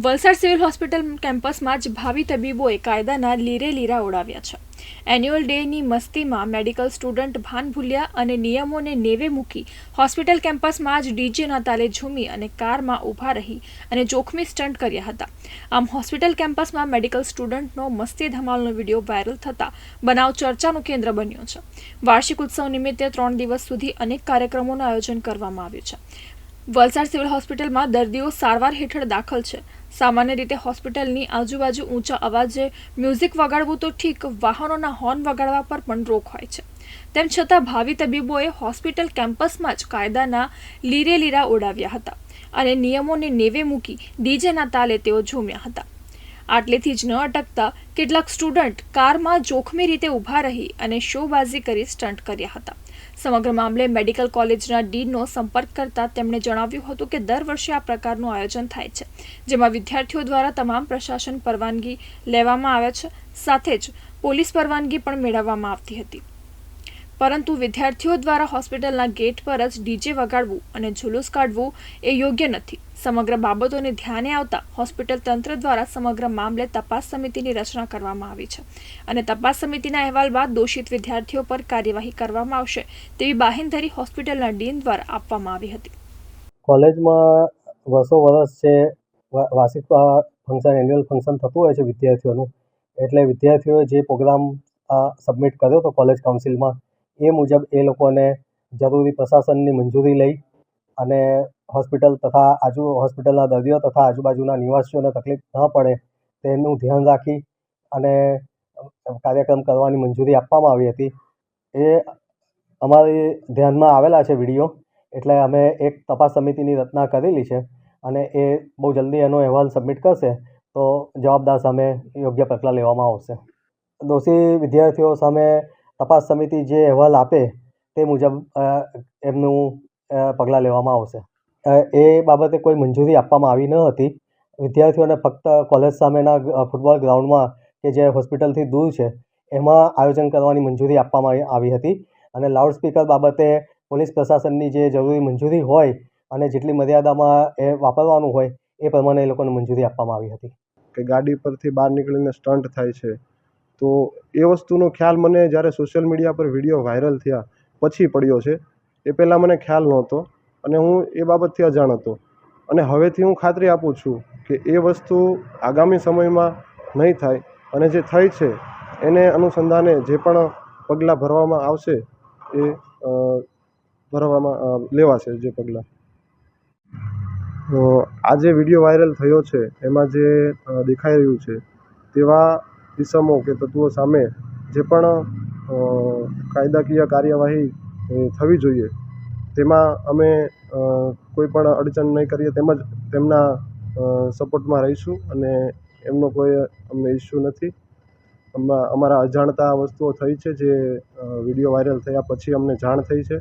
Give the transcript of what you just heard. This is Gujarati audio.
વલસાડ સિવિલ હોસ્પિટલ કેમ્પસમાં જ ભાવિ તબીબોએ કાયદાના લીરે લીરા ઉડાવ્યા છે. એન્યુઅલ ડેની મસ્તીમાં મેડિકલ સ્ટુડન્ટ ભાન ભૂલ્યા અને નિયમોને નેવે મૂકી હોસ્પિટલ કેમ્પસમાં જ ડીજેના તાલે ઝૂમી અને કારમાં ઊભા રહી અને જોખમી સ્ટન્ટ કર્યા હતા. આમ હોસ્પિટલ કેમ્પસમાં મેડિકલ સ્ટુડન્ટનો મસ્તી ધમાલનો વિડીયો વાયરલ થતા બનાવ ચર્ચાનું કેન્દ્ર બન્યો છે. વાર્ષિક ઉત્સવ નિમિત્તે 3 દિવસ સુધી અનેક કાર્યક્રમોનું આયોજન કરવામાં આવ્યું છે. વલસાડ સિવિલ હોસ્પિટલમાં દર્દીઓ સારવાર હેઠળ દાખલ છે. સામાન્ય રીતે હોસ્પિટલની આજુબાજુ ઊંચા અવાજે મ્યુઝિક વગાડવું તો ઠીક, વાહનોના હોર્ન વગાડવા પર પણ રોક હોય છે. તેમ છતાં ભાવિ તબીબોએ હોસ્પિટલ કેમ્પસમાં જ કાયદાના લીરે લીરા ઉડાવ્યા હતા અને નિયમોને નેવે મૂકી ડીજેના તાલે તેઓ ઝૂમ્યા હતા. આટલેથી જ ન અટકતા કેટલાક સ્ટુડન્ટ કારમાં જોખમી રીતે ઊભા રહી અને શોબાજી કરી સ્ટન્ટ કર્યા હતા. સમગ્ર મામલે મેડિકલ કોલેજના ડીનનો સંપર્ક કરતા તેમણે જણાવ્યું હતું કે દર વર્ષે આ પ્રકારનું આયોજન થાય છે, જેમાં વિદ્યાર્થીઓ દ્વારા તમામ પ્રશાસન પરવાનગી લેવામાં આવે છે, સાથે જ પોલીસ પરવાનગી પણ મેળવવામાં આવતી હતી. પરંતુ વિદ્યાર્થીઓ દ્વારા હોસ્પિટલના ગેટ પર જ ડીજે વગાડવું અને જુલુસ કાઢવું એ યોગ્ય નથી. સમગ્ર બાબતોને ધ્યાને આવતા હોસ્પિટલ તંત્ર દ્વારા સમગ્ર મામલે તપાસ સમિતિની રચના કરવામાં આવી છે અને તપાસ સમિતિના અહેવાલ બાદ દોષિત વિદ્યાર્થીઓ પર કાર્યવાહી કરવામાં આવશે તેવી બાહેંધરી હોસ્પિટલના ડીન દ્વારા આપવામાં આવી હતી. કોલેજમાં વર્ષો છે વાર્ષિક ફંક્શન, એન્યુઅલ ફંક્શન થતું હોય છે વિદ્યાર્થીઓનું. એટલે વિદ્યાર્થીઓએ જે પ્રોગ્રામ સબમિટ કર્યો હતો કોલેજ કાઉન્સિલમાં, એ મુજબ એ લોકોને જરૂરી પ્રશાસનની મંજૂરી લઈ અને હોસ્પિટલ તથા હોસ્પિટલના દર્દીઓ તથા આજુબાજુના નિવાસીઓને તકલીફ ન પડે તેનું ધ્યાન રાખી અને કાર્યક્રમ કરવાની મંજૂરી આપવામાં આવી હતી. એ અમારી ધ્યાનમાં આવેલા છે વિડીયો, એટલે અમે એક તપાસ સમિતિની રચના કરેલી છે અને એ બહુ જલ્દી એનો અહેવાલ સબમિટ કરશે તો જવાબદાર સામે યોગ્ય પગલાં લેવામાં આવશે. દોષી વિદ્યાર્થીઓ સામે તપાસ સમિતિ જે અહેવાલ આપે તે મુજબ એમનું પગલાં લેવામાં આવશે. એ બાબતે કોઈ મંજૂરી આપવામાં આવી ન હતી. વિદ્યાર્થીઓને ફક્ત કોલેજ સામેના ફૂટબોલ ગ્રાઉન્ડમાં કે જે હોસ્પિટલથી દૂર છે એમાં આયોજન કરવાની મંજૂરી આપવામાં આવી હતી અને લાઉડસ્પીકર બાબતે પોલીસ પ્રશાસનની જે જરૂરી મંજૂરી હોય અને જેટલી મર્યાદામાં એ વાપરવાનું હોય એ પ્રમાણે એ લોકોને મંજૂરી આપવામાં આવી હતી. કે ગાડી પરથી બહાર નીકળીને સ્ટન્ટ થાય છે, તો એ વસ્તુનો ખ્યાલ મને જ્યારે સોશિયલ મીડિયા પર વિડીયો વાયરલ થયા પછી પડ્યો છે. એ પહેલાં મને ખ્યાલ નહોતો અને હું એ બાબતથી અજાણ હતો. અને હવેથી હું ખાતરી આપું છું કે એ વસ્તુ આગામી સમયમાં નહીં થાય અને જે થઈ છે એને અનુસંધાને જે પણ પગલાં ભરવામાં આવશે એ લેવાશે જે પગલાં. આ જે વિડીયો વાયરલ થયો છે એમાં જે દેખાઈ રહ્યું છે તેવા ઇસમો કે તત્વો સામે જે પણ કાયદાકીય કાર્યવાહી થવી જોઈએ તેમાં અમે કોઈ પણ અડચણ નહીં કરીએ, તેમજ તેમના સપોર્ટમાં રહીશું અને એમનો કોઈ અમને ઇસ્યુ નથી. અમારા અજાણતા વસ્તુઓ થઈ છે જે વિડીયો વાયરલ થયા પછી અમને જાણ થઈ છે.